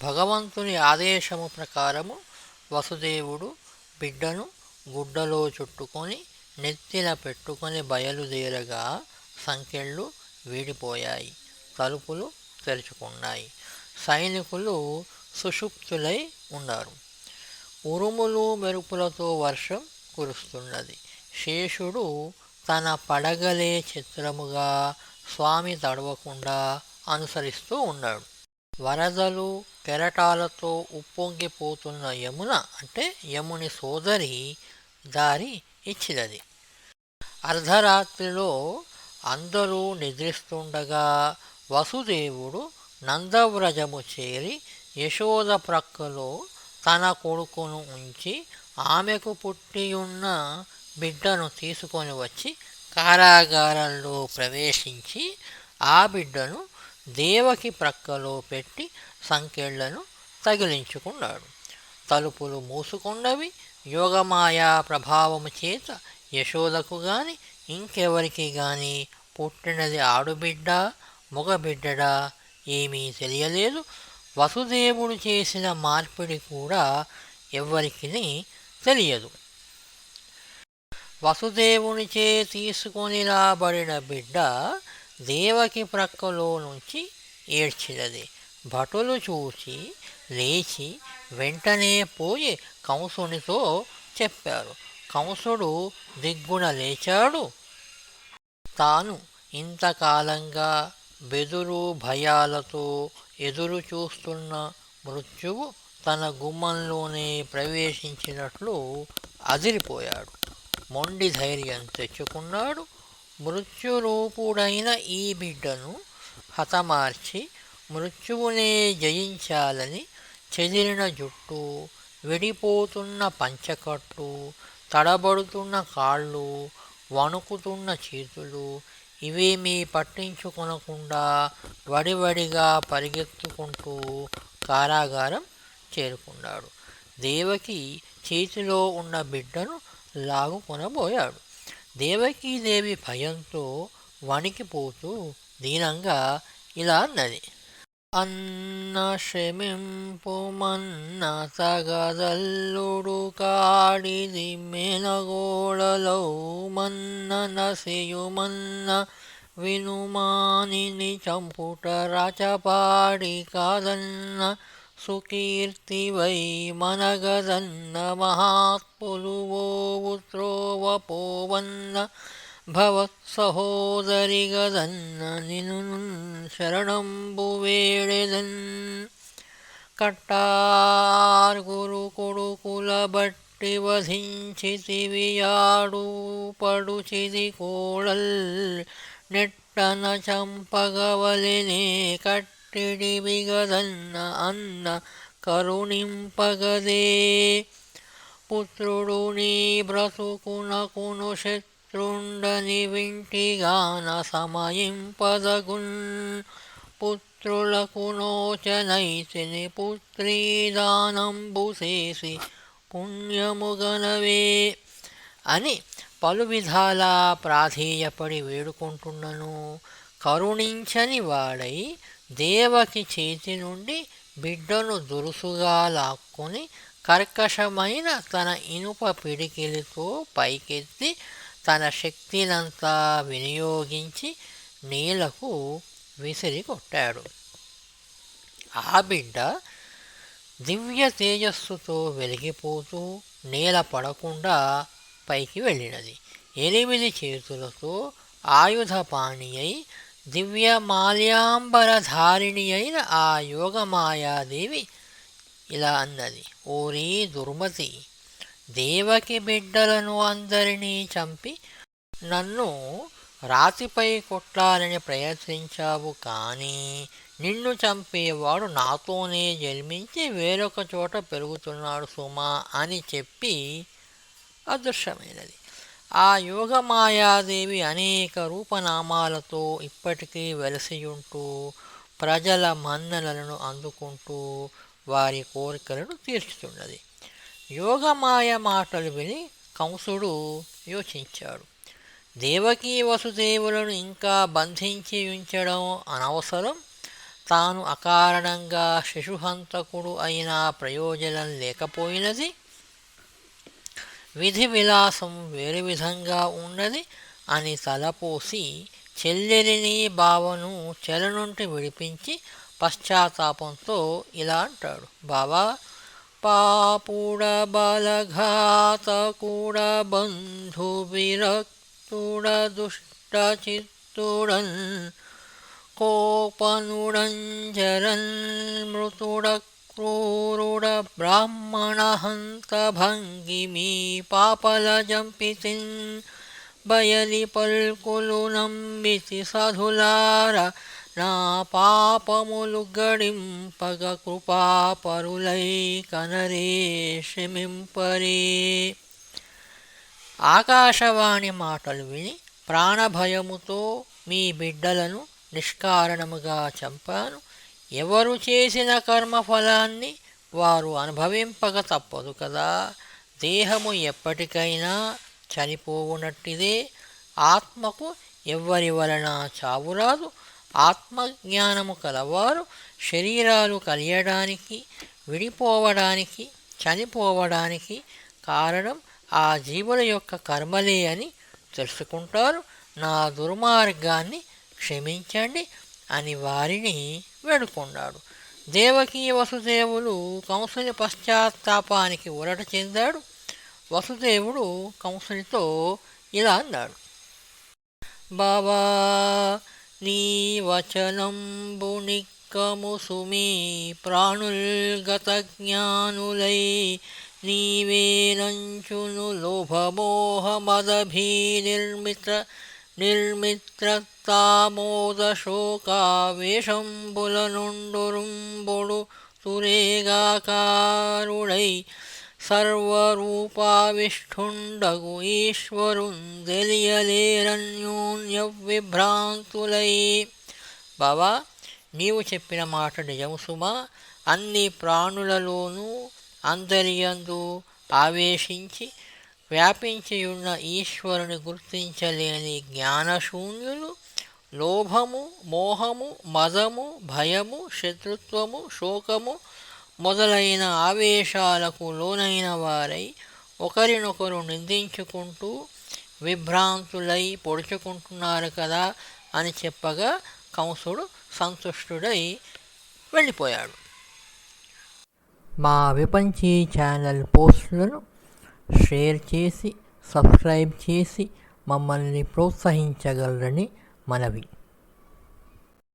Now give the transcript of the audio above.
భగవంతుని ఆదేశము ప్రకారము వసుదేవుడు బిడ్డను గుడ్డలో చుట్టుకొని నెత్తిన పెట్టుకొని బయలుదేరగా సంకెళ్ళు వీడిపోయాయి. తలుపులు తెరుచుకున్నాయి. సైనికులు సుషుప్తులై ఉన్నారు. ఉరుములు మెరుపులతో వర్షం కురుస్తున్నది. శేషుడు తన పడగలే చిత్రముగా స్వామి తడవకుండా అనుసరిస్తూ ఉన్నాడు. వరదలు కెరటాలతో ఉప్పొంగిపోతున్న యమున అంటే యముని సోదరి దారి ఇచ్చినది. అర్ధరాత్రిలో అందరూ నిద్రిస్తుండగా వసుదేవుడు నందవ్రజము చేరి యశోద ప్రక్కలో తన కొడుకును ఉంచి ఆమెకు పుట్టియున్న బిడ్డను తీసుకొని వచ్చి కారాగారంలో ప్రవేశించి ఆ బిడ్డను దేవకి ప్రక్కలో పెట్టి సంకెళ్లను తగిలించుకున్నాడు. తలుపులు మూసుకున్నవి. యోగమాయా ప్రభావము చేత యశోదకు గాని ఇంకెవరికి గాని పుట్టినది ఆడుబిడ్డ మగబిడ్డడా ఏమీ తెలియలేదు. వసుదేవుడు చేసిన మార్పిడి కూడా ఎవ్వరికి తెలియదు. వసుదేవునిచే తీసుకొని రాబడిన బిడ్డ దేవకి ప్రక్కలో నుంచి ఏడ్చినది. భటులు చూసి లేచి వెంటనే పోయి కంసునితో చెప్పారు. కంసుడు దిగ్గున లేచాడు. తాను ఇంతకాలంగా బెదురు భయాలతో ఎదురు చూస్తున్న మృత్యువు తన గుమ్మంలోనే ప్రవేశించినట్లు అదిరిపోయాడు. మొండి ధైర్యం తెచ్చుకున్నాడు. మృత్యురూపుడైన ఈ బిడ్డను హతమార్చి మృత్యువునే జయించాలని చెదిరిన జుట్టు, విడిపోతున్న పంచకట్టు, తడబడుతున్న కాళ్ళు, వణుకుతున్న చేతులు ఇవేమీ పట్టించుకొనకుండా వడివడిగా పరిగెత్తుకుంటూ కారాగారం చేరుకున్నాడు. దేవకి చేతిలో ఉన్న బిడ్డను లాగుకొనబోయాడు. దేవకీదేవి భయంతో వణికిపోతూ దీనంగా ఇలా అన్నది. అన్న క్షమింపుమన్న తగదల్లుడు కాడిది మెనగోడలో మన్న నసియుమన్న వినుమానిని చంపుట రచపాడి కాదన్న సుకీర్తివై మనగదన్న మహాత్ములు ఓవు త్రోవ పోవన్న భవత్సహోదరిగదన్న నిను శరణంబు వేడెదన్. కట్టార్గురు కొడుకుల బట్టి వధించితివియాడు పడుచిది కోడల్ నెట్టన చంపగవలెనే కట్టిడి బిగదన్న అన్న కరుణింపగదే. పుత్రుడు నీ బ్రతుకునకును శత్రుండని వింటిగాన సమయింపదగున్. పుత్రులకు నోచనైతిని పుత్రీదానంబు చేసి పుణ్యముగనవే అని పలు విధాలా ప్రాధేయపడి వేడుకుంటున్నను కరుణించని వాడై దేవకి చేతి నుండి బిడ్డను దురుసుగా లాక్కొని కర్కశమైన తన ఇనుప పిడికిలితో పైకెత్తి తన శక్తినంతా వినియోగించి నేలకు విసిరి కొట్టాడు. ఆ బిడ్డ దివ్య తేజస్సుతో వెలిగిపోతూ నేల పడకుండా పైకి వెళ్ళినది. 8 చేతులతో ఆయుధపాణి అయి దివ్య మాల్యాంబరధారిణి అయిన ఆ యోగమాయాదేవి ఇలా అన్నది. ఓరీ దుర్మతి, దేవకి బిడ్డలను అందరినీ చంపి నన్ను రాతిపై కొట్టాలని ప్రయత్నించావు, కానీ నిన్ను చంపేవాడు నాతోనే జన్మించి వేరొక చోట పెరుగుతున్నాడు సుమా అని చెప్పి అదృశ్యమైనది. ఆ యోగమాయాదేవి అనేక రూపనామాలతో ఇప్పటికీ వెలసియుంటూ ప్రజల మన్ననలను అందుకుంటూ వారి కోరికలను తీర్చుతున్నది. యోగమాయ మాటలు విని కంసుడు యోచించాడు. దేవకీ వసుదేవులను ఇంకా బంధించి ఉంచడం అనవసరం. తాను అకారణంగా శిశుహంతకుడు అయినా ప్రయోజనం లేకపోయినది, విధి విలాసం వేరు విధంగా ఉన్నది అని తలపోసి చెల్లెలిని బావను చెర నుండి విడిపించి పశ్చాత్తాపంతో ఇలా అంటాడు: బావా, పాపుడ బలఘాతకుడ బంధు విరక్తుడ దుష్ట చిత్తుడన్ కోపనుడంజరన్ మృతుడ క్రూరుడ బ్రాహ్మణ హంత భంగిమీ పాపల జంపితిన్ బయలి పల్కులు నంబితి సధులార నా పాపములు గడింపగ కృపాపరులై కనరే క్షమింపరే. ఆకాశవాణి మాటలు విని ప్రాణభయముతో మీ బిడ్డలను నిష్కారణముగా చంపాను. ఎవరు చేసిన కర్మఫలాన్ని వారు అనుభవింపక తప్పదు కదా. దేహము ఎప్పటికైనా చనిపోవునట్టిదే. ఆత్మకు ఎవ్వరి వలన చావురాదు. ఆత్మజ్ఞానము కలవారు శరీరాలు కలియడానికి, విడిపోవడానికి, చనిపోవడానికి కారణం ఆ జీవుల యొక్క కర్మలే అని తెలుసుకుంటారు. నా దుర్మార్గాన్ని క్షమించండి అని వారిని వేడుకొన్నాడు. దేవకీ వసుదేవులు కంసుని పశ్చాత్తాపానికి ఊరట చెందాడు. వసుదేవుడు కంసునితో ఇలా అన్నాడు: బావా, నీ వచనంబు నిక్కము సుమీ ప్రాణుల్గత జ్ఞానులై నీవేనంచును లోభమోహ మదభీ నిర్మిత్రతామోద శోకావేశంబుల నుండురుంబొడు సురేగాకారుడై సర్వరూపావిష్ఠుండగు ఈశ్వరుందెలియలేరన్యోన్య విభ్రాంతులై. బావా, నీవు చెప్పిన మాట నిజము సుమా. అన్ని ప్రాణులలోనూ అందరియందు ఆవేశించి వ్యాపించియున్న ఈశ్వరుని గుర్తించలేని జ్ఞానశూన్యులు లోభము, మోహము, మదము, భయము, శత్రుత్వము, శోకము మొదలైన ఆవేశాలకు లోనైన వారై ఒకరినొకరు నిందించుకుంటూ విభ్రాంతులై పొడుచుకుంటున్నారు కదా అని చెప్పగా కంసుడు సంతుష్టుడై వెళ్ళిపోయాడు. మా విపంచీ ఛానల్ పోస్టులను షేర్ చేసి సబ్స్క్రైబ్ చేసి మమ్మల్ని ప్రోత్సహించగలరని మనవి.